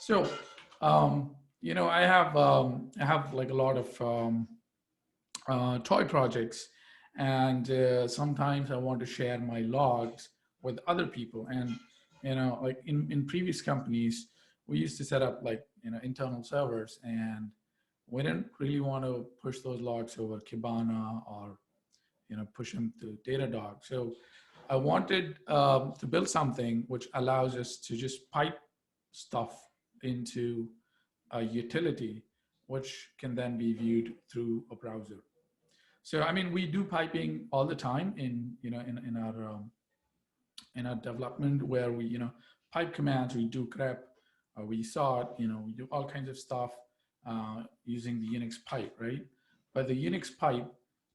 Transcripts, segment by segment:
So, I have like a lot of toy projects, and sometimes I want to share my logs with other people. And like in previous companies, we used to set up like internal servers, and we didn't really want to push those logs over Kibana or push them to Datadog. So I wanted to build something which allows us to just pipe stuff into a utility, which can then be viewed through a browser. So I mean, we do piping all the time in our development, where we pipe commands, we do grep, we sort, we do all kinds of stuff using the Unix pipe, right? But the Unix pipe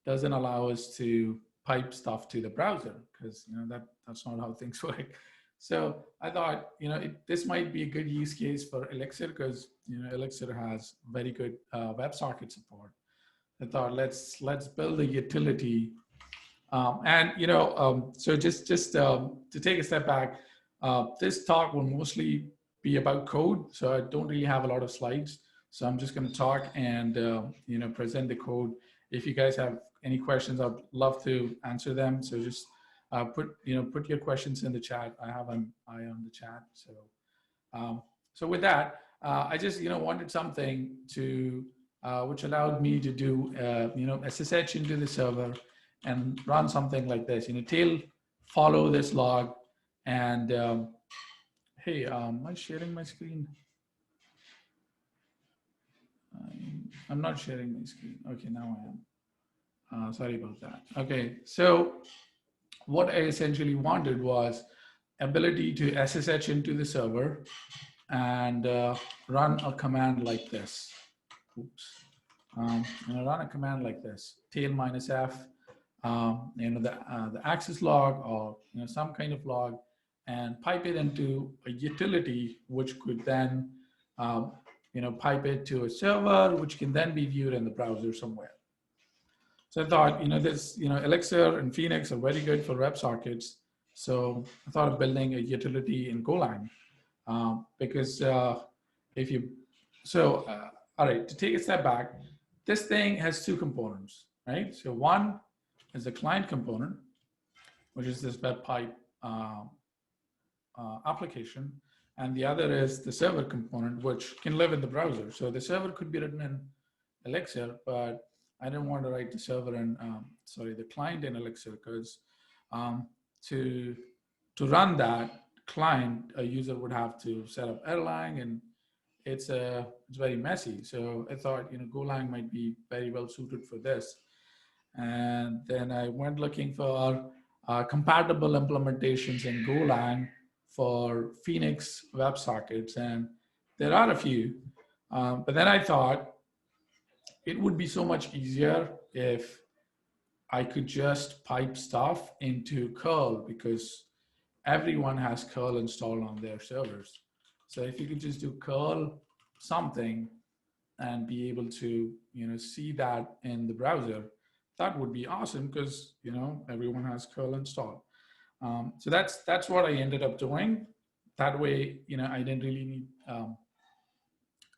doesn't allow us to pipe stuff to the browser, because that's not how things work. So I thought, this might be a good use case for Elixir, because Elixir has very good WebSocket support. I thought let's build a utility, so just to take a step back, this talk will mostly be about code. So I don't really have a lot of slides. So I'm just going to talk and present the code. If you guys have any questions, I'd love to answer them. So just put your questions in the chat. I have an eye on the chat. So with that, I just wanted something to which allowed me to do SSH into the server and run something like this. Tail follow this log, and hey, am I sharing my screen? I'm not sharing my screen. Okay, now I am. Sorry about that. Okay, so what I essentially wanted was ability to SSH into the server and run a command like this. Oops. Run a command like this: tail -f, the access log, or some kind of log, and pipe it into a utility, which could then pipe it to a server, which can then be viewed in the browser somewhere. So I thought, Elixir and Phoenix are very good for WebSockets. So I thought of building a utility in Golang, because if you, so all right, to take a step back, this thing has two components, right? So one is the client component, which is this Webpipe application, and the other is the server component, which can live in the browser. So the server could be written in Elixir, but I didn't want to write the server in, the client in Elixir, because to run that client, a user would have to set up Erlang, and it's very messy. So I thought Golang might be very well suited for this. And then I went looking for compatible implementations in Golang for Phoenix WebSockets, and there are a few. But then I thought it would be so much easier if I could just pipe stuff into curl, because everyone has curl installed on their servers. So if you could just do curl something and be able to see that in the browser, that would be awesome, because everyone has curl installed. So that's what I ended up doing. That way, I didn't really need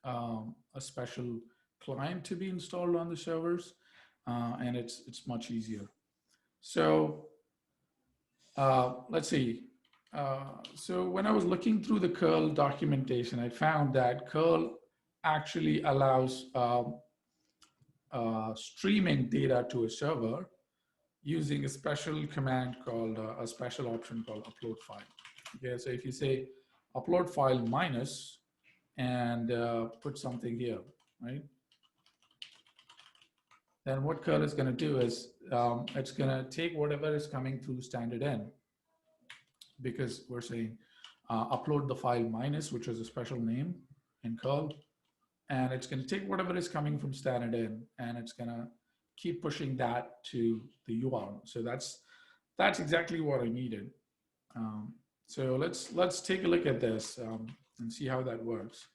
a special client to be installed on the servers, and it's much easier. So let's see. So when I was looking through the curl documentation, I found that curl actually allows streaming data to a server using a special command called a special option called upload file. Okay, so if you say upload file minus and put something here, right? Then what curl is going to do is it's going to take whatever is coming through standard in, because we're saying upload the file minus, which is a special name in curl, and it's going to take whatever is coming from standard in, and it's going to keep pushing that to the URL. So that's exactly what I needed. So let's take a look at this and see how that works.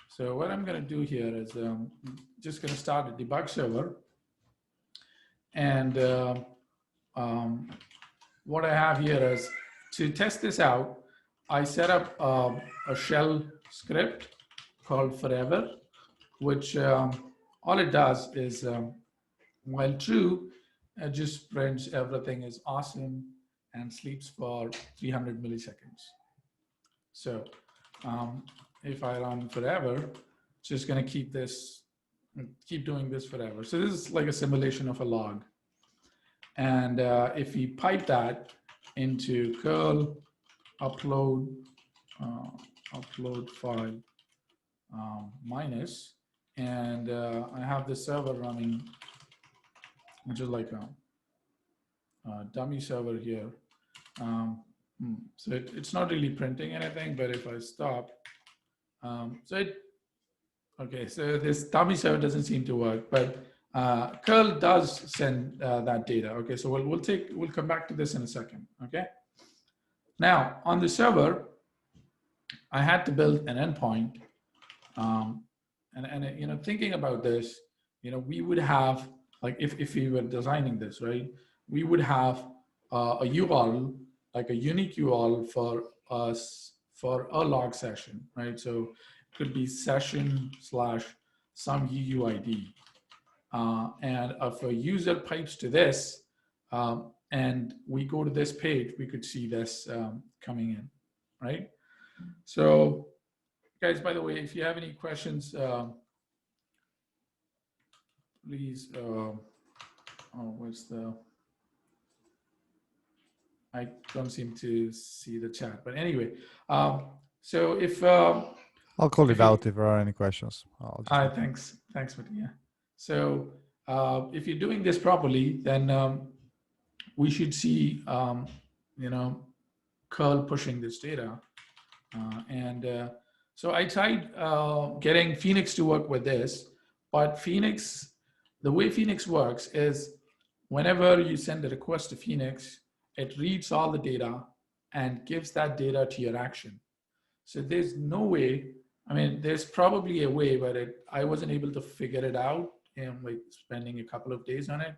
So what I'm going to do here is just going to start a debug server, and what I have here is, to test this out, I set up a shell script called forever, which all it does is, while true, it just prints everything is awesome and sleeps for 300 milliseconds. So if I run forever, it's just going to keep doing this forever. So this is like a simulation of a log. And if we pipe that into curl upload file minus, and I have the server running, which is like a dummy server here. So it's not really printing anything, but if I stop, okay, so this dummy server doesn't seem to work, but curl does send that data. Okay, so we'll come back to this in a second. Okay, now on the server, I had to build an endpoint, and thinking about this, we would have, like, if we were designing this, right, we would have a URL, like a unique URL for us for a log session, right? So it could be session / some UUID. And if a user pipes to this and we go to this page, we could see this coming in, right? So guys, by the way, if you have any questions, please, I don't seem to see the chat, but anyway, so if I'll call it out if there are any questions. Thanks, Matia. So if you're doing this properly, then we should see, curl pushing this data. So I tried getting Phoenix to work with this, but the way Phoenix works is whenever you send a request to Phoenix, it reads all the data and gives that data to your action. So there's no way, there's probably a way, but I wasn't able to figure it out, and like spending a couple of days on it.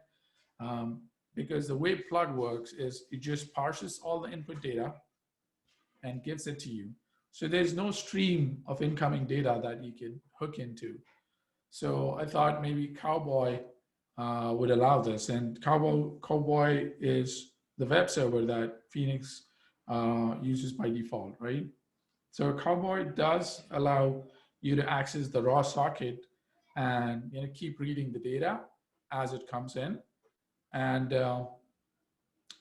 Because the way Plug works is it just parses all the input data and gives it to you. So there's no stream of incoming data that you can hook into. So I thought maybe Cowboy would allow this, and Cowboy is the web server that Phoenix uses by default, right? So Cowboy does allow you to access the raw socket and keep reading the data as it comes in, and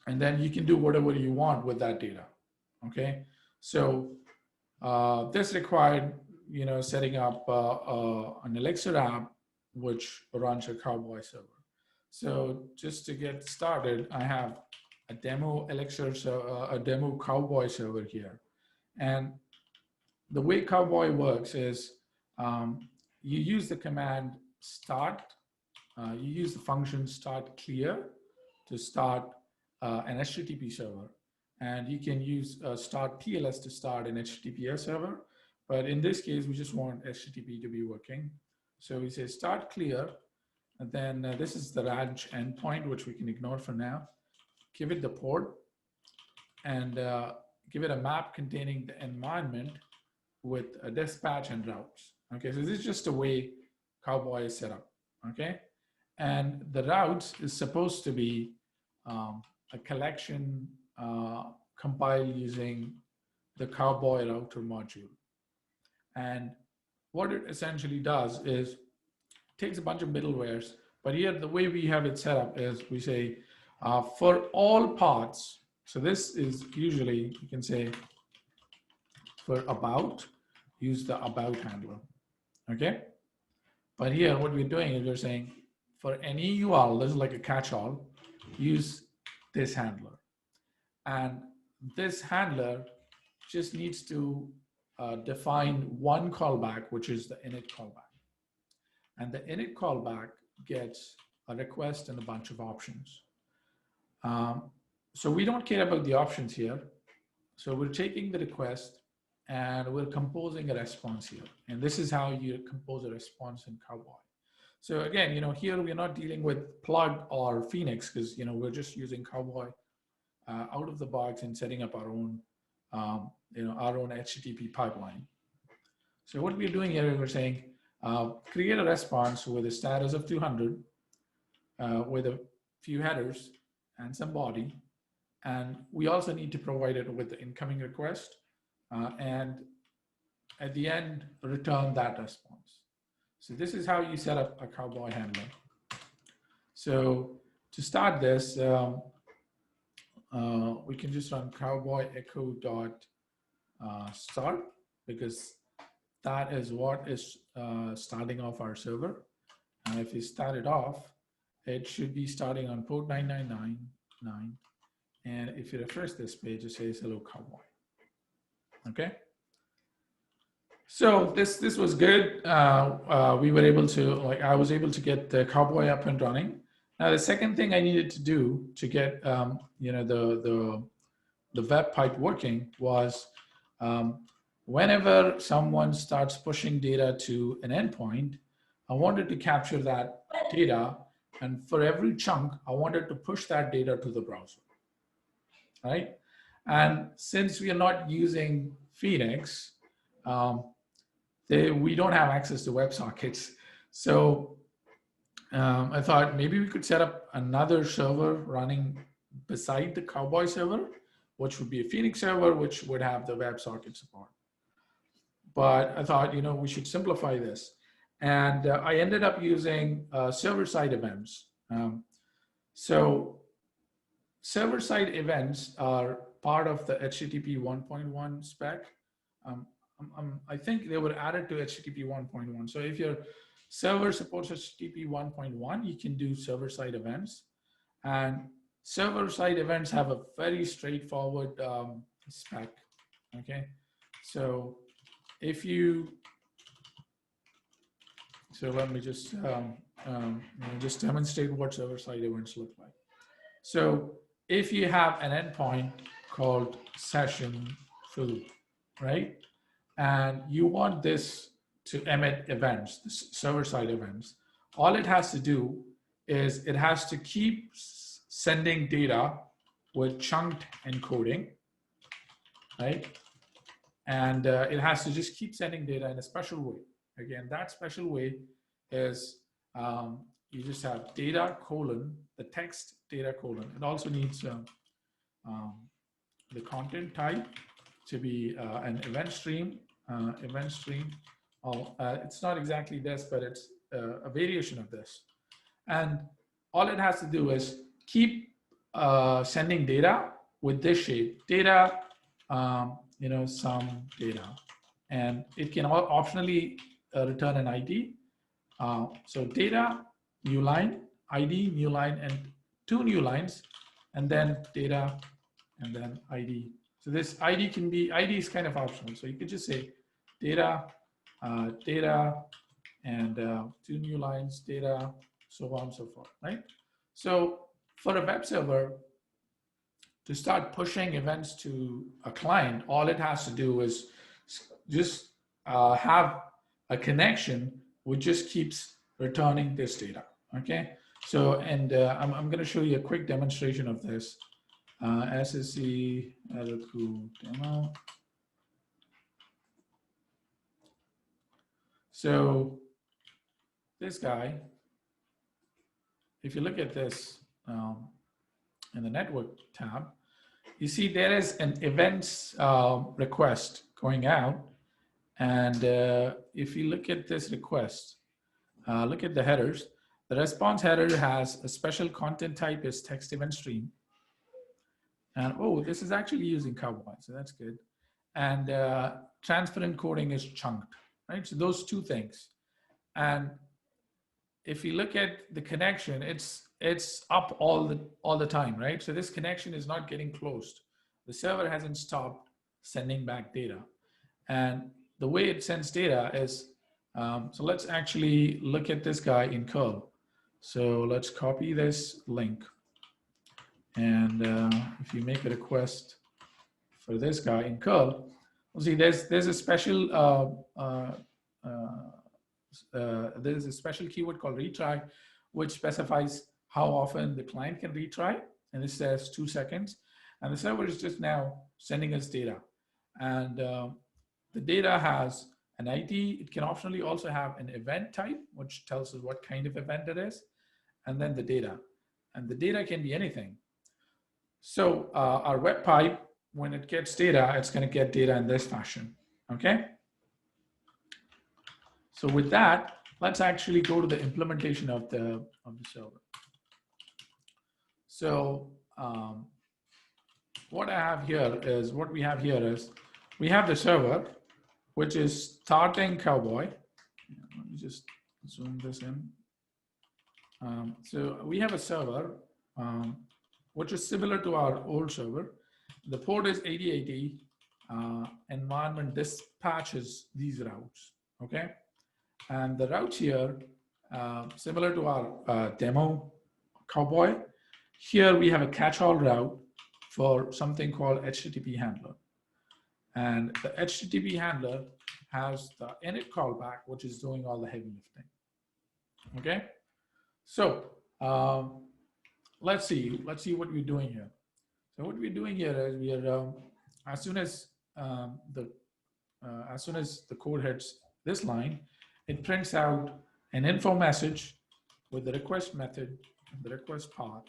then you can do whatever you want with that data. Okay, so this required setting up an Elixir app which runs a Cowboy server. So just to get started, I have a demo Elixir, a demo Cowboy server here, and the way Cowboy works is you use the command start. You use the function start clear to start an HTTP server. And you can use start TLS to start an HTTPS server. But in this case, we just want HTTP to be working. So we say start clear. And then this is the ranch endpoint, which we can ignore for now. Give it the port and give it a map containing the environment with a dispatch and routes. Okay, so this is just a way Cowboy is set up. Okay, and the routes is supposed to be a collection compiled using the Cowboy router module. And what it essentially does is takes a bunch of middlewares, but here the way we have it set up is we say for all paths. So this is usually, you can say for about, use the about handler, okay? But here what we're doing is we're saying for any URL, this is like a catch-all, use this handler. And this handler just needs to define one callback, which is the init callback. And the init callback gets a request and a bunch of options. So we don't care about the options here. So we're taking the request and we're composing a response here. And this is how you compose a response in Cowboy. So again, here we're not dealing with Plug or Phoenix because, we're just using Cowboy out of the box and setting up our own, our own HTTP pipeline. So what we're doing here is we're saying, create a response with a status of 200, with a few headers and some body. And we also need to provide it with the incoming request. And at the end, return that response. So this is how you set up a cowboy handler. So to start this, we can just run cowboy echo dot start, because that is what is starting off our server. And if you start it off, it should be starting on port 9999. And if you refresh this page, it says hello cowboy. Okay. So this was good. We were able to, I was able to get the cowboy up and running. Now the second thing I needed to do to get the web pipe working was, whenever someone starts pushing data to an endpoint, I wanted to capture that data, and for every chunk, I wanted to push that data to the browser, right? And since we are not using Phoenix, we don't have access to WebSockets. So I thought maybe we could set up another server running beside the Cowboy server, which would be a Phoenix server, which would have the WebSocket support. But I thought, we should simplify this. And I ended up using server-side events. So server-side events are part of the HTTP 1.1 spec. I think they were added to HTTP 1.1. So if your server supports HTTP 1.1, you can do server-side events. And server-side events have a very straightforward spec, okay? So so let me just demonstrate what server-side events look like. So if you have an endpoint called session foo, right? And you want this to emit events, the server-side events, all it has to do is it has to keep sending data with chunked encoding, right? And it has to just keep sending data in a special way. Again, that special way is you just have data colon, the text data colon. It also needs the content type to be an event stream. It's not exactly this, but it's a variation of this. And all it has to do is keep sending data with this shape, data, some data. And it can optionally return an ID. So data, new line, ID, new line, and two new lines, and then data, and then ID. So this ID is kind of optional. So you could just say data, data, and two new lines, data, so on and so forth, right? So for a web server, to start pushing events to a client, all it has to do is just have a connection which just keeps returning this data, okay? So, and I'm gonna show you a quick demonstration of this. SSC demo. So this guy, if you look at this in the network tab, you see there is an events request going out. And if you look at this request, look at the headers. The response header has a special content type is text event stream. And oh, this is actually using Cowboy, so that's good. And transfer encoding is chunked, right? So those two things. And if you look at the connection, it's up all the time, right? So this connection is not getting closed. The server hasn't stopped sending back data. And the way it sends data is, so let's actually look at this guy in curl. So let's copy this link. And if you make a request for this guy in curl, we'll see there's a special keyword called retry, which specifies how often the client can retry, and this says 2 seconds. And the server is just now sending us data, and the data has An ID, it can optionally also have an event type, which tells us what kind of event it is, and then the data. And the data can be anything. So our web pipe, when it gets data, it's going to get data in this fashion. Okay. So with that, let's actually go to the implementation of the server. So what we have here is we have the server, which is starting cowboy. Let me just zoom this in. So we have a server, which is similar to our old server. The port is 8080. Environment dispatches these routes, okay? And the routes here, similar to our demo cowboy, here we have a catch-all route for something called HTTP handler. And the HTTP handler has the init callback, which is doing all the heavy lifting, okay? So let's see what we're doing here. So what we're doing here is we are as soon as the code hits this line, it prints out an info message with the request method, the request path,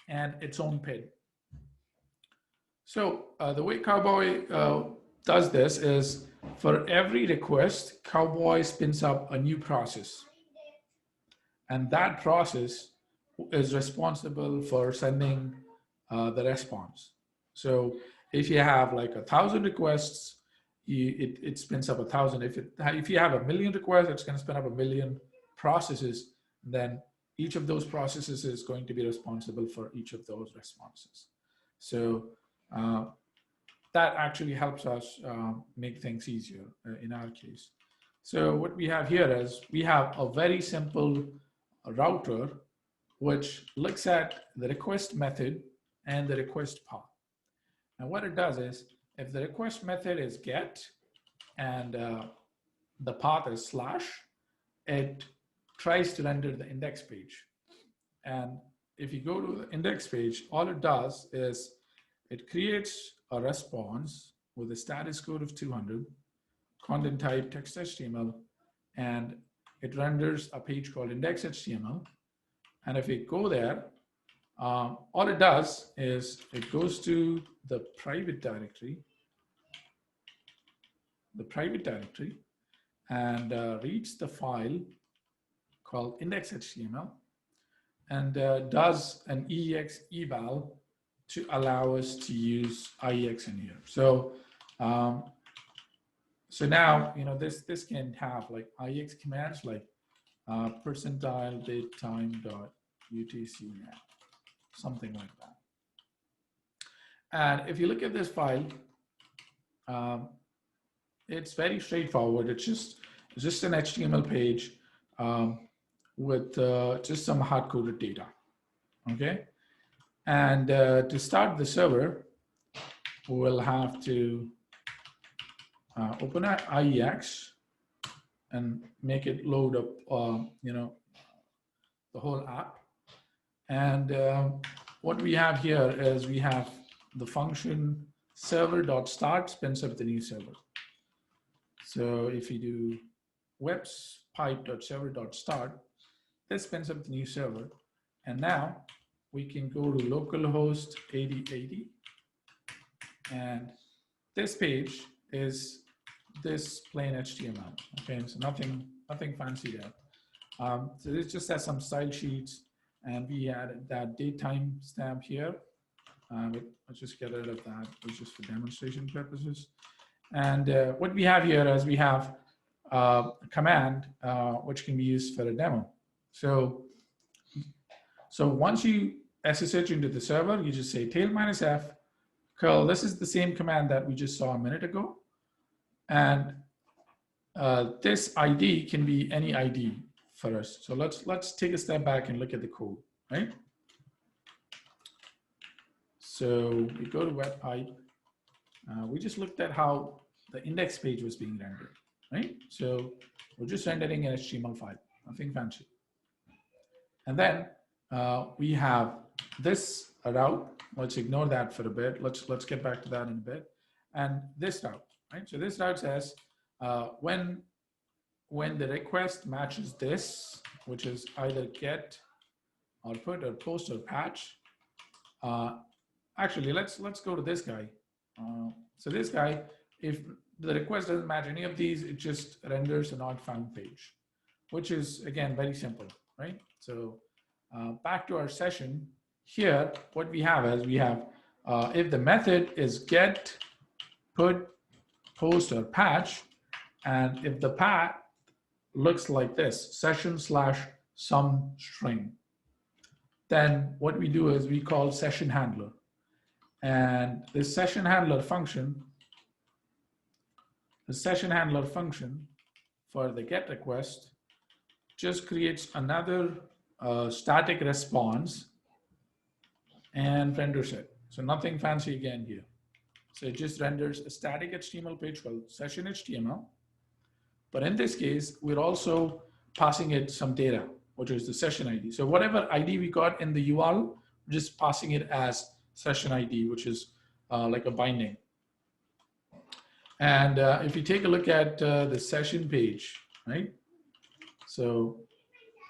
and its own PID. So the way Cowboy does this is for every request, Cowboy spins up a new process. And that process is responsible for sending the response. So if you have like 1,000 requests, it spins up 1,000. If you have 1,000,000 requests, it's going to spin up 1,000,000 processes. Then each of those processes is going to be responsible for each of those responses. So that actually helps us make things easier in our case. So what we have here is we have a very simple router which looks at the request method and the request path. And what it does is, if the request method is get and the path is slash, it tries to render the index page. And if you go to the index page, all it does is it creates a response with a status code of 200, content type text HTML, and it renders a page called index HTML. And if we go there, all it does is it goes to the private directory, and reads the file called index HTML and does an EX eval to allow us to use IEX in here. So so now, you know, this can have like IEX commands like percentile datetime dot UTC net, something like that. And if you look at this file, it's very straightforward. It's just an HTML page with just some hard-coded data, okay? And to start the server, we'll have to open our IEX and make it load up, you know, the whole app. And what we have here is we have the function server.start spins up the new server. So if you do webpipe.server.start, this spins up the new server. And now we can go to localhost 8080. And this page is this plain HTML. Okay, so nothing fancy there. So this just has some style sheets, and we added that date time stamp here. Let's just get rid of that. It's just for demonstration purposes. And what we have here is we have a command which can be used for a demo. So once you SSH into the server, you just say tail -f curl. This is the same command that we just saw a minute ago. And this ID can be any ID for us. So let's take a step back and look at the code, right? So we go to Webpipe. We just looked at how the index page was being rendered, right? So we're just rendering an HTML file, nothing fancy. And then we have this route. Let's ignore that for a bit. Let's get back to that in a bit. And this route, right? So this route says when when the request matches this, which is either get or put or post or patch. Actually, let's go to this guy. So this guy, if the request doesn't match any of these, it just renders a not found page, which is again very simple, right? So back to our session here, what we have is we have if the method is get, put, post, or patch, and if the path looks like this, session/some string, then what we do is we call session handler. And this session handler function, the session handler function for the get request just creates another static response and renders it. So nothing fancy again here. So it just renders a static HTML page called session HTML. But in this case, we're also passing it some data, which is the session ID. So whatever ID we got in the URL, we're just passing it as session ID, which is like a binding. And if you take a look at the session page, right? So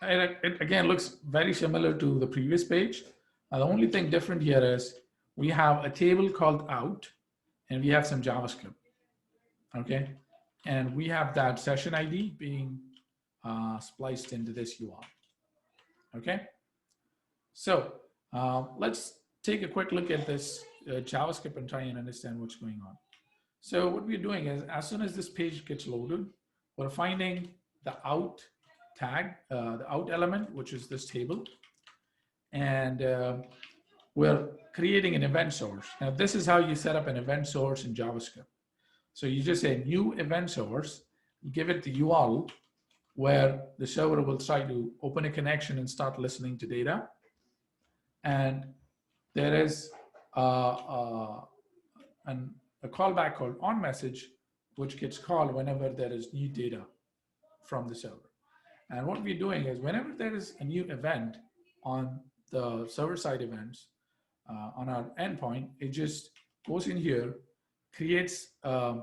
it again looks very similar to the previous page. The only thing different here is we have a table called out, and we have some JavaScript, okay? And we have that session ID being spliced into this URL, okay? So let's take a quick look at this JavaScript and try and understand what's going on. So what we're doing is, as soon as this page gets loaded, we're finding the out tag, the out element, which is this table, and we're creating an event source. Now, this is how you set up an event source in JavaScript. So you just say new event source, you give it the URL where the server will try to open a connection and start listening to data. And there is a callback called onMessage, which gets called whenever there is new data from the server. And what we're doing is whenever there is a new event on the server-side events on our endpoint, it just goes in here, creates a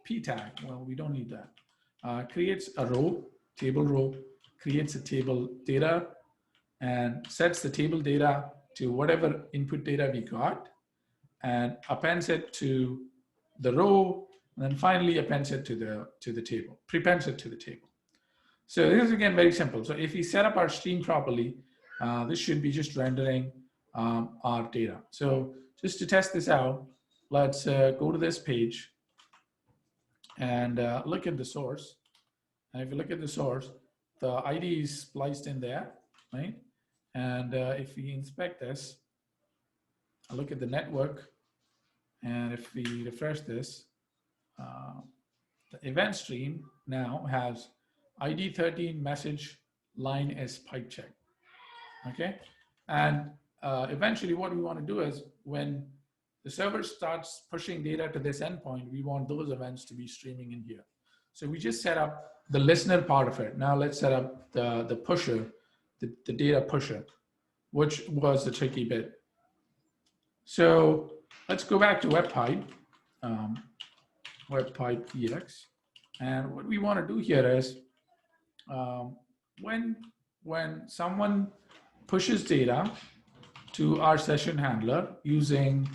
p tag. Well, we don't need that. Creates a row, table row, creates a table data, and sets the table data to whatever input data we got, and appends it to the row, and then finally appends it to the table, prepends it to the table. So this is again very simple. So if we set up our stream properly, this should be just rendering our data. So just to test this out, let's go to this page and look at the source. And if you look at the source, the ID is spliced in there, right? And if we inspect this, I look at the network, and if we refresh this, the event stream now has ID 13 message line is pipe check, okay? And eventually what we want to do is when the server starts pushing data to this endpoint, we want those events to be streaming in here. So we just set up the listener part of it. Now let's set up the pusher, the data pusher, which was the tricky bit. So let's go back to Webpipe, Webpipe EX. And what we want to do here is when someone pushes data to our session handler using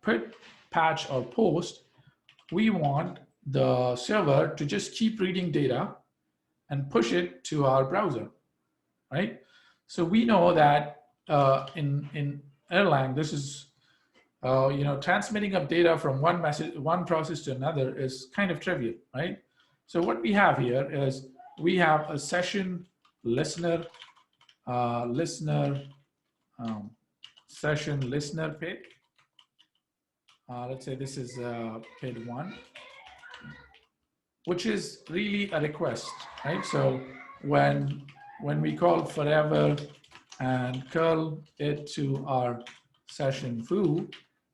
put, patch, or post, we want the server to just keep reading data and push it to our browser, right? So we know that in Erlang, this is transmitting of data from one process to another is kind of trivial, right? So what we have here is we have a session listener, session listener PID. Let's say this is PID 1, which is really a request, right? So when we call forever and curl it to our session foo,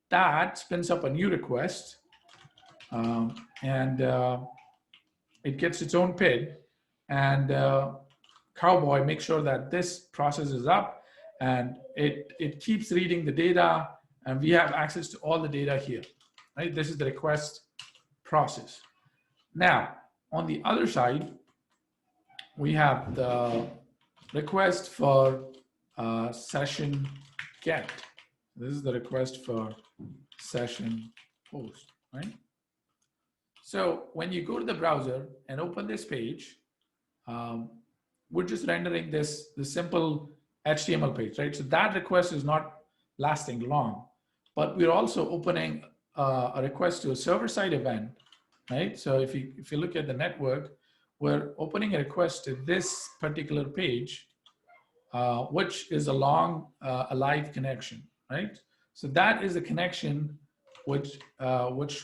that spins up a new request, and it gets its own PID, and Cowboy makes sure that this process is up, and it keeps reading the data, and we have access to all the data here, right? This is the request process. Now, On the other side, we have the request for session get. This is the request for session post, right? So when you go to the browser and open this page, we're just rendering this simple HTML page, right? So that request is not lasting long, but we're also opening a request to a server-side event, right? So if you look at the network, we're opening a request to this particular page, which is a live connection, right? So that is a connection which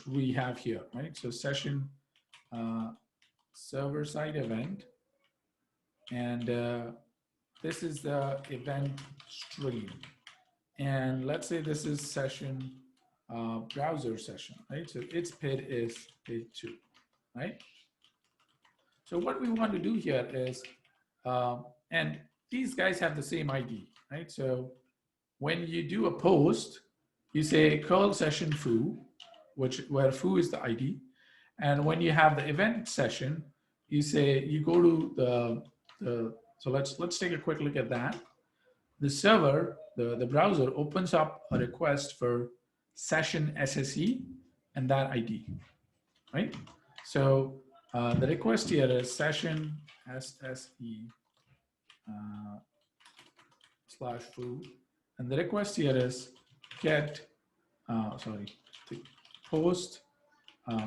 we have here, right? So session server-side event, and this is the event stream. And let's say this is session browser session, right? So its PID is PID2, right? So what we want to do here is, and these guys have the same ID, right? So when you do a post, you say curl session foo, where foo is the ID. And when you have the event session, you say, you go to so let's take a quick look at that. The server, the browser opens up a request for session SSE and that ID, right? So the request here is session SSE / foo, and the request here is get, the post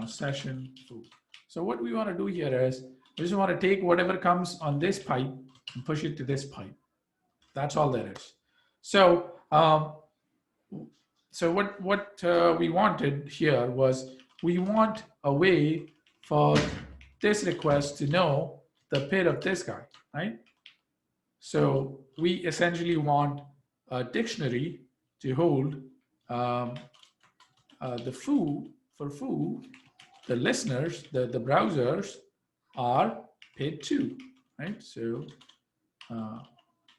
session foo. So what we want to do here is we just want to take whatever comes on this pipe and push it to this pipe. That's all there is. So what we wanted here was, we want a way for this request to know the PID of this guy, right? So we essentially want a dictionary to hold the foo. For foo, the listeners, the browsers are PID2, right? So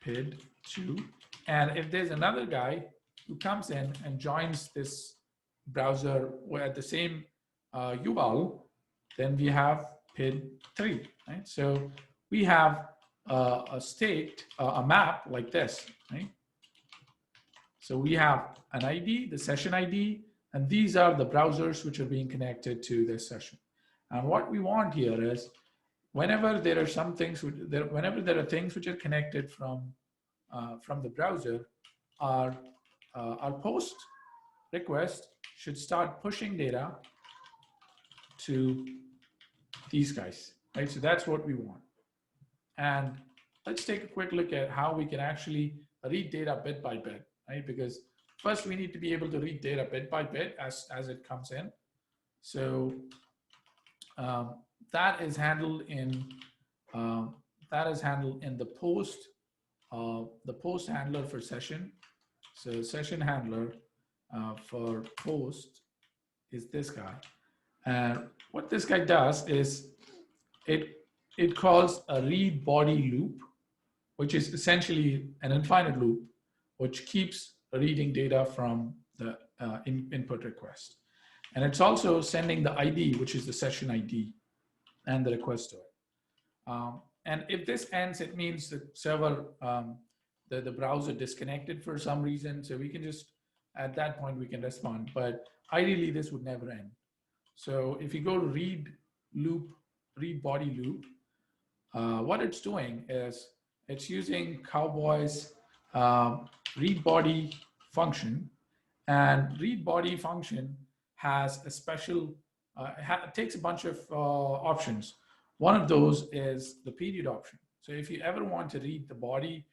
PID2. And if there's another guy who comes in and joins this browser at the same URL, then we have PID3, right? So we have a state, a map like this, right? So we have an ID, the session ID, and these are the browsers which are being connected to this session. And what we want here is, whenever there are some things, whenever there are things which are connected from the browser, our post request should start pushing data to these guys, right? So that's what we want. And let's take a quick look at how we can actually read data bit by bit, right? Because first we need to be able to read data bit by bit as it comes in. So that is handled in the post handler for session. So session handler for post is this guy, and what this guy does is it calls a read body loop, which is essentially an infinite loop which keeps reading data from the input request, and it's also sending the ID, which is the session ID, and the request to it. And if this ends, it means the server, the browser disconnected for some reason. So we can just, at that point, we can respond. But ideally, this would never end. So if you go to read body loop, what it's doing is it's using Cowboy's read body function. And read body function has a special, it takes a bunch of options. One of those is the period option. So if you ever want to read the body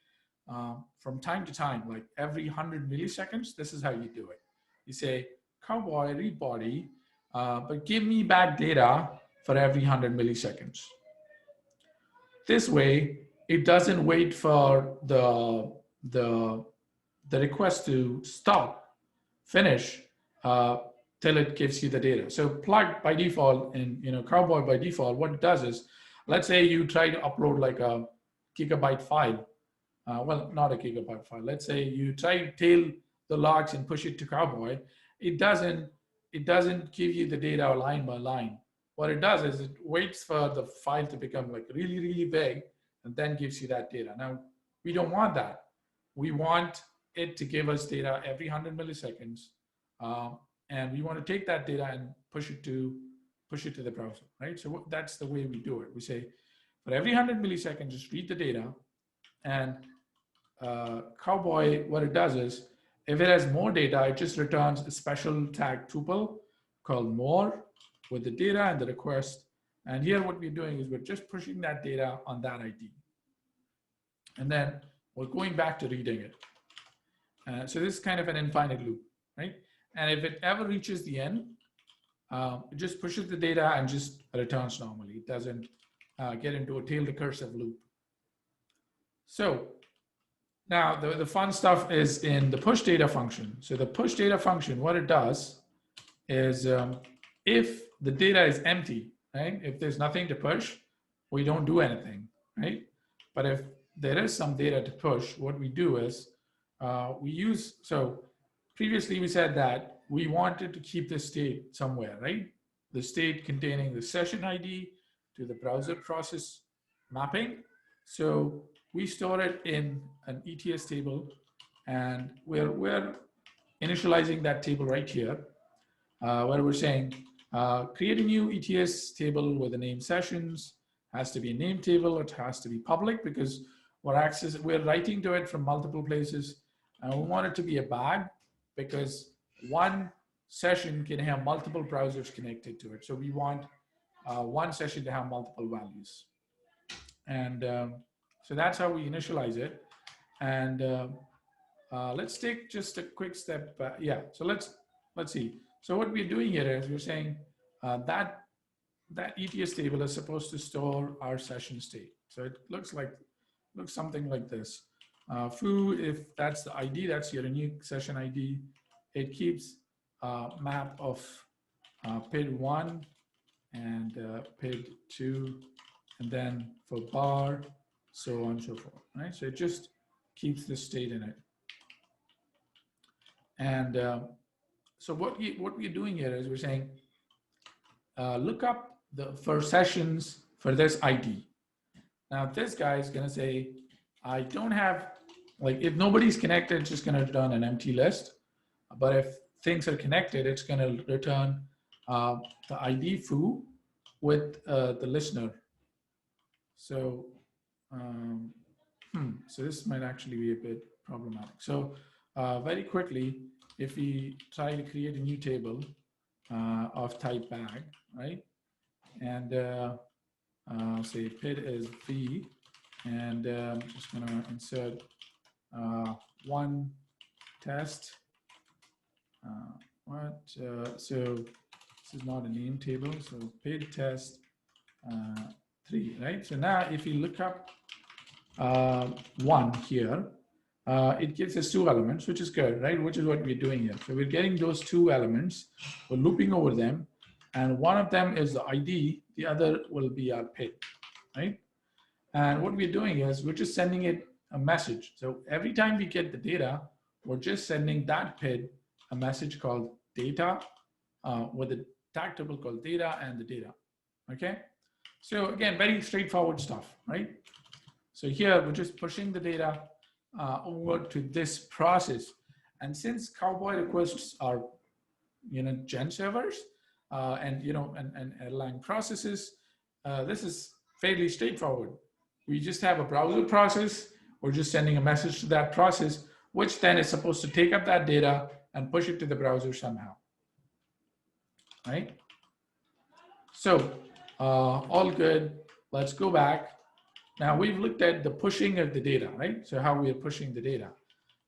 from time to time, like every 100 milliseconds, this is how you do it. You say, Cowboy read body, but give me back data for every 100 milliseconds. This way, it doesn't wait for the request to stop, finish, till it gives you the data. So plug by default, and Cowboy by default, what it does is, let's say you try to upload like a gigabyte file. Well, not a gigabyte file. Let's say you try to tail the logs and push it to Cowboy. It doesn't give you the data line by line. what it does is it waits for the file to become like really, really big and then gives you that data. Now, we don't want that. We want it to give us data every 100 milliseconds. And we want to take that data and push it to the browser, right? So that's the way we do it. We say, for every 100 milliseconds, just read the data. And Cowboy, what it does is, if it has more data, it just returns a special tag tuple called more with the data and the request. And here what we're doing is we're just pushing that data on that ID. And then we're going back to reading it. So this is kind of an infinite loop, right? And if it ever reaches the end, it just pushes the data and just returns normally. It doesn't get into a tail recursive loop. So now the fun stuff is in the push data function. So the push data function, what it does is if the data is empty, right? If there's nothing to push, we don't do anything, right? But if there is some data to push, what we do is so previously we said that we wanted to keep the state somewhere, right? The state containing the session ID to the browser process mapping. So we store it in an ETS table, and we're initializing that table right here, where we're saying, create a new ETS table with the name sessions, has to be a name table, it has to be public because we're writing to it from multiple places, and we want it to be a bag because one session can have multiple browsers connected to it. So we want one session to have multiple values. And so that's how we initialize it. And let's take just a quick step back. Yeah, so let's see. So what we're doing here is we're saying that ETS table is supposed to store our session state. So it looks something like this. Foo, if that's the ID, that's your unique session ID. It keeps map of PID1 and PID2, and then for bar, so on and so forth, right? So it just keeps the state in it. And so what we're doing here is we're saying, look up for sessions for this ID. Now this guy is gonna say, I don't have, like if nobody's connected, it's just gonna return an empty list. But if things are connected, it's gonna return the ID foo with the listener. So, so this might actually be a bit problematic. So very quickly, if we try to create a new table of type bag, right? And say PID is V, and I'm just gonna insert one test. So this is not a name table, so PID test 3, right? So now if you look up 1 here, it gives us 2 elements, which is good, right? Which is what we're doing here. So we're getting those 2 elements, we're looping over them, and one of them is the ID, the other will be our PID, right? And what we're doing is we're just sending it a message. So every time we get the data, we're just sending that PID a message called data with a tag tuple called data and the data, okay? So again, very straightforward stuff, right? So here we're just pushing the data over to this process. And since Cowboy requests are, gen servers and Erlang processes, this is fairly straightforward. We just have a browser process. We're just sending a message to that process, which then is supposed to take up that data and push it to the browser somehow, right? So all good. Let's go back. Now we've looked at the pushing of the data, right? So how we are pushing the data.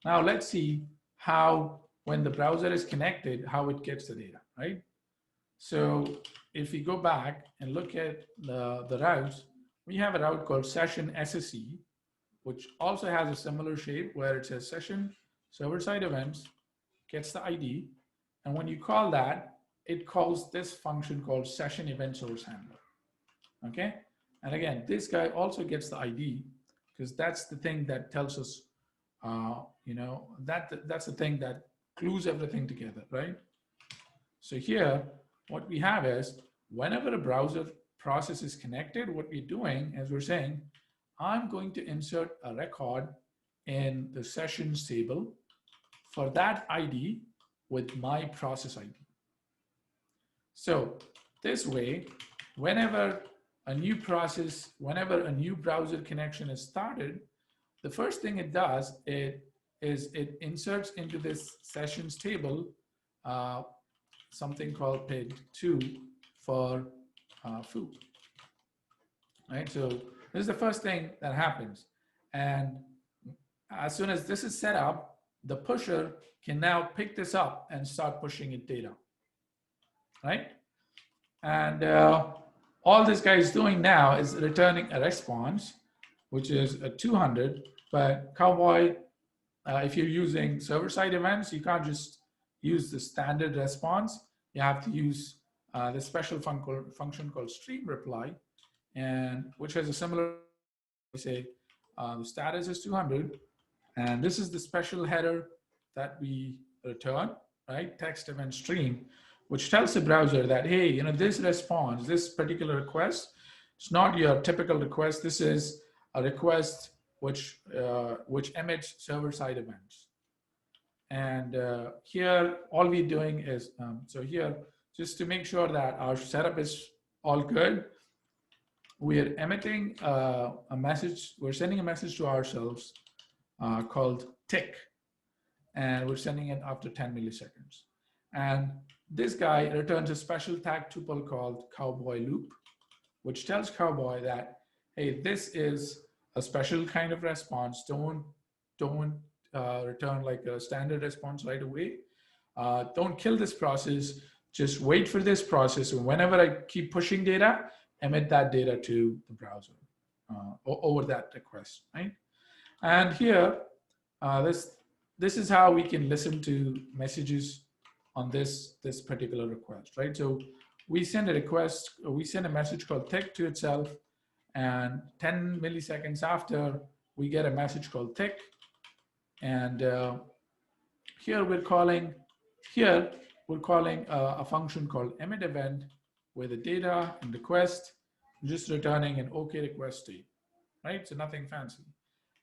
Now let's see how, when the browser is connected, how it gets the data, right? So if we go back and look at the routes, we have a route called session SSE, which also has a similar shape where it says session server-side events, gets the ID, and when you call that, it calls this function called session event source handler, okay? And again, this guy also gets the ID because that's the thing that tells us, that's the thing that glues everything together, right? So here, what we have is whenever a browser process is connected, what we're doing is we're saying, I'm going to insert a record in the sessions table for that ID with my process ID. So this way, whenever a new browser connection is started, the first thing it does it inserts into this sessions table something called pid2 for foo. Right? So this is the first thing that happens. And as soon as this is set up, the pusher can now pick this up and start pushing it data. Right? And all this guy is doing now is returning a response, which is a 200. But Cowboy, if you're using server-side events, you can't just use the standard response. You have to use the special function called stream reply, and which has a similar, say, the status is 200, and this is the special header that we return, right? Text event stream, which tells the browser that, hey, you know, this response, this particular request, it's not your typical request. This is a request which emits server-side events. And here, all we're doing is, so here, just to make sure that our setup is all good, we're emitting a message, we're sending a message to ourselves called tick, and we're sending it after 10 milliseconds. And this guy returns a special tag tuple called Cowboy loop, which tells Cowboy that, hey, this is a special kind of response. Don't return like a standard response right away. Don't kill this process. Just wait for this process. And whenever I keep pushing data, emit that data to the browser over that request, right? And here, this is how we can listen to messages on this particular request, right? So we send a request, we send a message called tick to itself, and 10 milliseconds after, we get a message called tick. And here we're calling a function called emit event with the data and request, just returning an OK request state, right? So nothing fancy.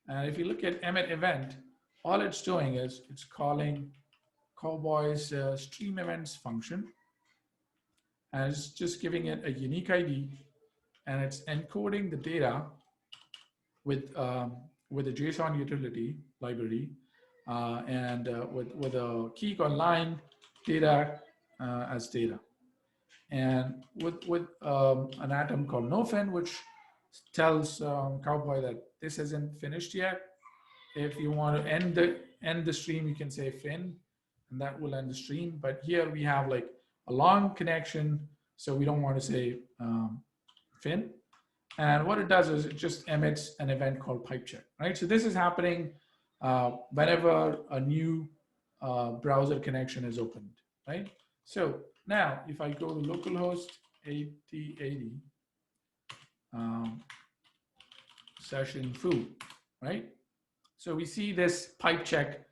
And if you look at emit event, all it's doing is it's calling Cowboy's stream events function, and it's just giving it a unique ID, and it's encoding the data with a JSON utility library and with a key called line data as data, and with an atom called nofin, which tells Cowboy that this isn't finished yet. If you want to end the stream, you can say fin, and that will end the stream. But here we have like a long connection, so we don't want to say fin. And what it does is it just emits an event called pipe check, right? So this is happening whenever a new browser connection is opened, right? So now if I go to localhost 8080 session foo, right? So we see this pipe check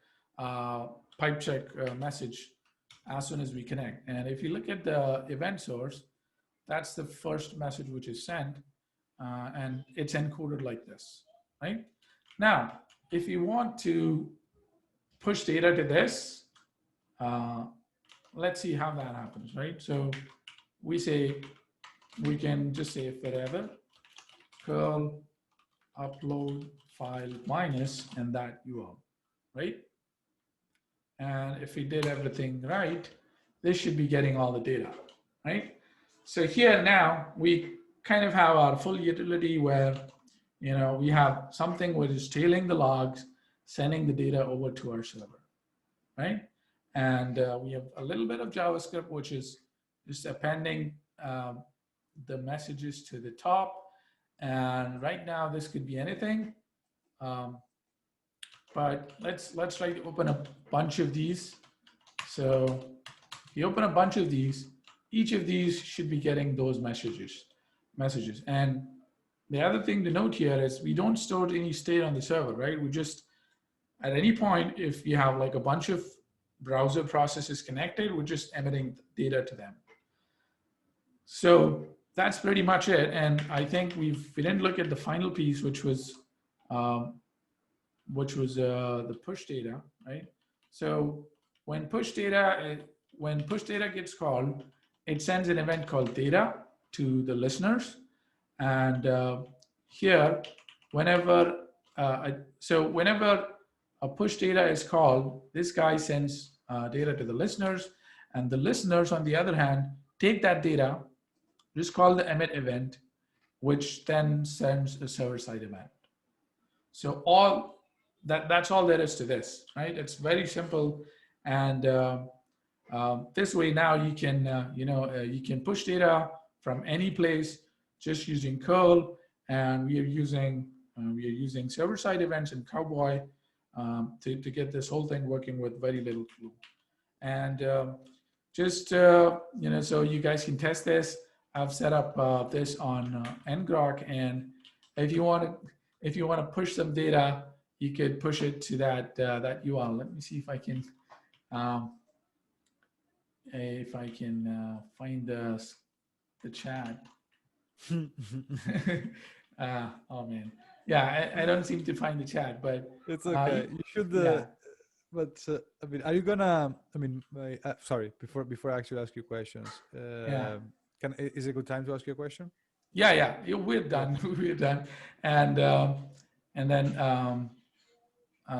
message as soon as we connect. And if you look at the event source, that's the first message which is sent, and it's encoded like this, right? Now, if you want to push data to this, let's see how that happens, right? So we can just say forever curl upload file minus and that URL, right? And if we did everything right, this should be getting all the data, right? So here now we kind of have our full utility where, you know, we have something which is tailing the logs, sending the data over to our server, right? And we have a little bit of JavaScript, which is just appending the messages to the top. And right now this could be anything. But let's try to open a bunch of these. So if you open a bunch of these, each of these should be getting those messages. And the other thing to note here is we don't store any state on the server, right? We just, at any point, if you have like a bunch of browser processes connected, we're just emitting data to them. So that's pretty much it. And I think we didn't look at the final piece, um, the push data, right? So when push data when push data gets called, it sends an event called data to the listeners, and here, whenever whenever a push data is called, this guy sends data to the listeners, and the listeners, on the other hand, take that data, just call the emit event, which then sends a server-side event. So that's all there is to this, right? It's very simple, and this way now you can you can push data from any place just using curl, and we are using server-side events in Cowboy to get this whole thing working with very little clue. And just so you guys can test this, I've set up this on ngrok, and if you want to push some data, you could push it to that URL. Let me see if I can find the chat. Oh man, yeah, I don't seem to find the chat, but it's okay. You should. Yeah. But I mean, are you gonna? I mean, sorry. Before I actually ask you questions, Yeah. Is it a good time to ask you a question? Yeah, we're done. We're done, and then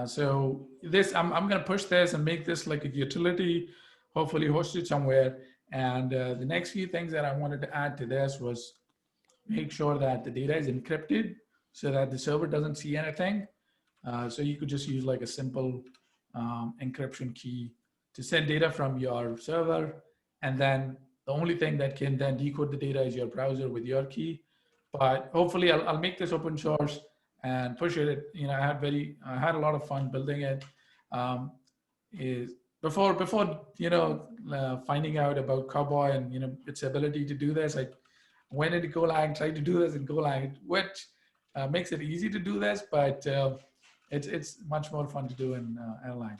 so this I'm gonna push this and make this like a utility, hopefully hosted somewhere. And the next few things that I wanted to add to this was make sure that the data is encrypted so that the server doesn't see anything. So you could just use like a simple encryption key to send data from your server, and then the only thing that can then decode the data is your browser with your key. But hopefully I'll make this open source and push it. I had a lot of fun building it. Is before finding out about Cowboy and its ability to do this, I went into Golang, tried to do this in Golang, which makes it easy to do this, but it's much more fun to do in Erlang.